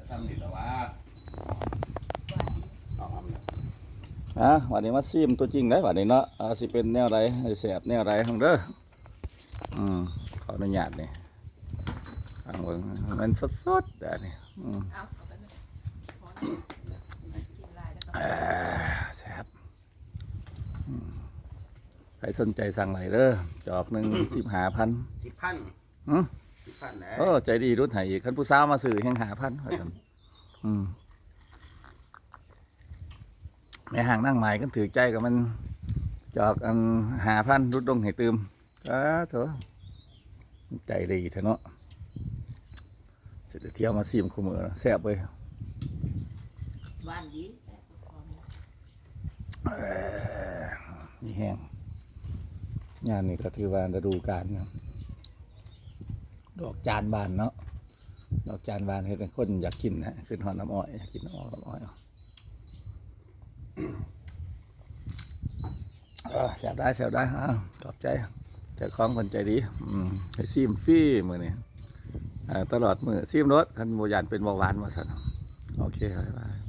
ทำนี่แต่ว่าเอาทำเนี่ย วันนี้มาซิมตัวจริงได้วันนี้เนาะสิเป็นแนวไรแสบแนวไรของเด้อขออนุญาตนี่ฟังเบิ่งมันสดๆแบบนี้แสบใครสนใจสั่งไหนเด้อจอกหนึ่ง15,000 10,000 10,000นะ ใจดีรุ่นไหอีกคันผู้สาวมาซื้อแห่ง5,000ว่าซั่นแม่ห่างนั่งหมายกันถือใจกับมันจอก5,000รุดลงให้ตืมเถอะใจดีเถอะเนาะเสร็จเที่ยวมาซิมคู่มือแซ่บเลยบ้านดีนี่แห้งงานนี้ก็ถือว่าฤดูกาลนะดอกจานบานเนาะดอกจานบานเห็นคนอยากกินนะขึ้นหอน้ำอ้อยอยากกินน้ำอ้อยแซ่บได้ขอบใจเจ้าของคนใจดีให้ซิมฟรีมือนี่ตลอดมือซิมรถคันโมยานเป็นเบาหวานมาสั่นโอเคบ๊ายบาย